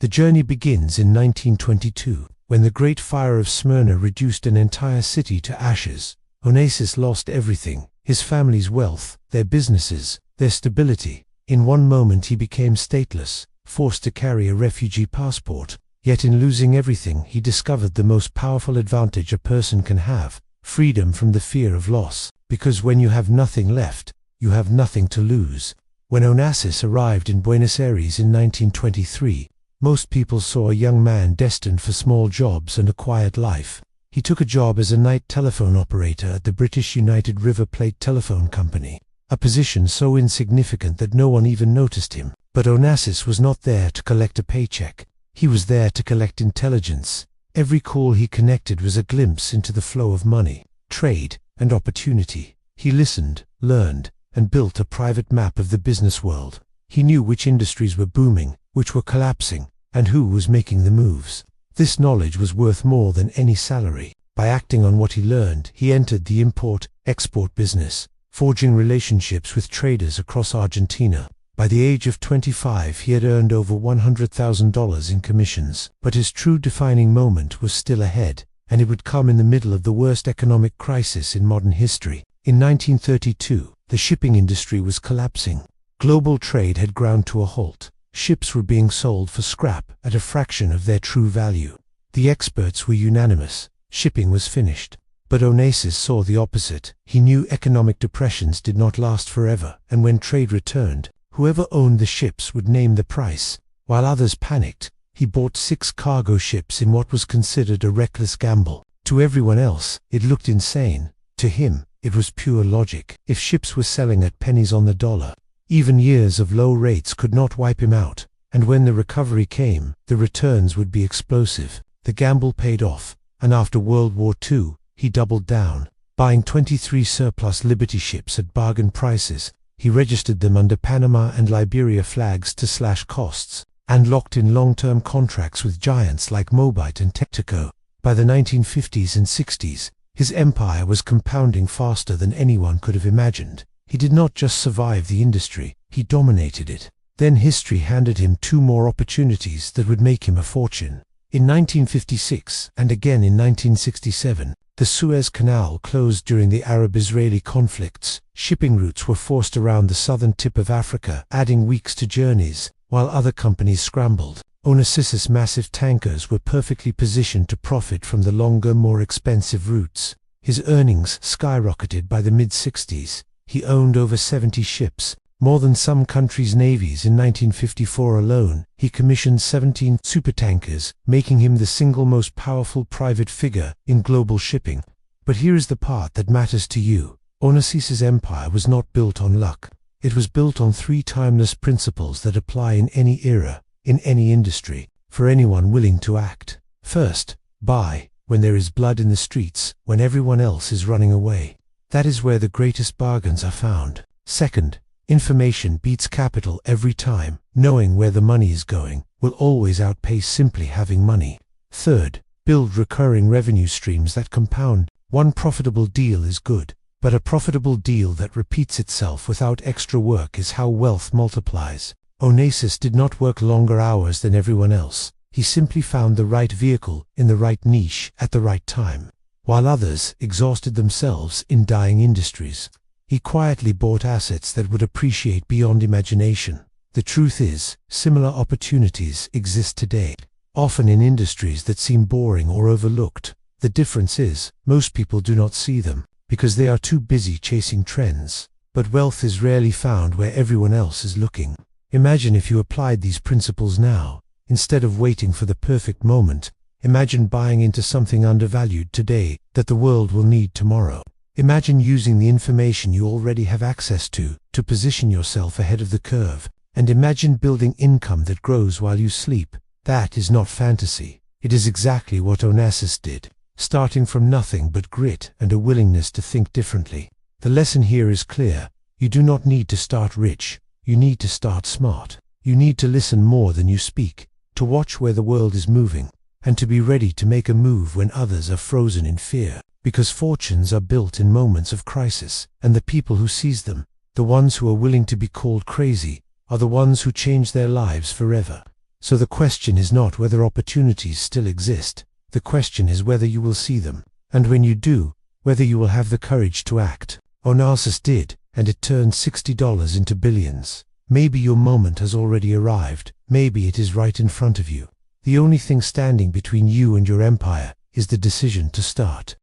The journey begins in 1922, when the Great Fire of Smyrna reduced an entire city to ashes. Onassis lost everything: his family's wealth, their businesses, their stability. In one moment he became stateless, forced to carry a refugee passport. Yet in losing everything he discovered the most powerful advantage a person can have: freedom from the fear of loss. Because when you have nothing left, you have nothing to lose. When Onassis arrived in Buenos Aires in 1923, most people saw a young man destined for small jobs and a quiet life. He took a job as a night telephone operator at the British United River Plate Telephone Company, a position so insignificant that no one even noticed him. But Onassis was not there to collect a paycheck. He was there to collect intelligence. Every call he connected was a glimpse into the flow of money, trade, and opportunity. He listened, learned, and built a private map of the business world. He knew which industries were booming, which were collapsing, and who was making the moves. This knowledge was worth more than any salary. By acting on what he learned, he entered the import-export business, forging relationships with traders across Argentina. By the age of 25, he had earned over $100,000 in commissions. But his true defining moment was still ahead, and it would come in the middle of the worst economic crisis in modern history. In 1932, the shipping industry was collapsing. Global trade had ground to a halt. Ships were being sold for scrap at a fraction of their true value. The experts were unanimous: shipping was finished. But Onassis saw the opposite. He knew economic depressions did not last forever, and when trade returned, whoever owned the ships would name the price. While others panicked, he bought 6 cargo ships in what was considered a reckless gamble. To everyone else, it looked insane. To him, it was pure logic. If ships were selling at pennies on the dollar, even years of low rates could not wipe him out. And when the recovery came, the returns would be explosive. The gamble paid off, and after World War II, he doubled down. Buying 23 surplus Liberty ships at bargain prices, he registered them under Panama and Liberia flags to slash costs, and locked in long-term contracts with giants like Mobite and Texaco. By the 1950s and 60s, his empire was compounding faster than anyone could have imagined. He did not just survive the industry, he dominated it. Then history handed him 2 more opportunities that would make him a fortune. In 1956, and again in 1967, the Suez Canal closed during the Arab-Israeli conflicts. Shipping routes were forced around the southern tip of Africa, adding weeks to journeys, while other companies scrambled. Onassis's massive tankers were perfectly positioned to profit from the longer, more expensive routes. His earnings skyrocketed by the mid-60s. He owned over 70 ships, more than some countries' navies. In 1954 alone, he commissioned 17 supertankers, making him the single most powerful private figure in global shipping. But here is the part that matters to you. Onassis's empire was not built on luck. It was built on 3 timeless principles that apply in any era, in any industry, for anyone willing to act. First, buy when there is blood in the streets, when everyone else is running away. That is where the greatest bargains are found. Second, information beats capital every time. Knowing where the money is going will always outpace simply having money. Third, build recurring revenue streams that compound. One profitable deal is good, but a profitable deal that repeats itself without extra work is how wealth multiplies. Onassis did not work longer hours than everyone else. He simply found the right vehicle in the right niche at the right time. While others exhausted themselves in dying industries, he quietly bought assets that would appreciate beyond imagination. The truth is, similar opportunities exist today, often in industries that seem boring or overlooked. The difference is, most people do not see them, because they are too busy chasing trends. But wealth is rarely found where everyone else is looking. Imagine if you applied these principles now. Instead of waiting for the perfect moment, imagine buying into something undervalued today that the world will need tomorrow. Imagine using the information you already have access to position yourself ahead of the curve. And imagine building income that grows while you sleep. That is not fantasy. It is exactly what Onassis did, starting from nothing but grit and a willingness to think differently. The lesson here is clear. You do not need to start rich. You need to start smart. You need to listen more than you speak, to watch where the world is moving, and to be ready to make a move when others are frozen in fear. Because fortunes are built in moments of crisis, and the people who seize them, the ones who are willing to be called crazy, are the ones who change their lives forever. So the question is not whether opportunities still exist. The question is whether you will see them. And when you do, whether you will have the courage to act. Onassis did, and it turned $60 into billions. Maybe your moment has already arrived. Maybe it is right in front of you. The only thing standing between you and your empire is the decision to start.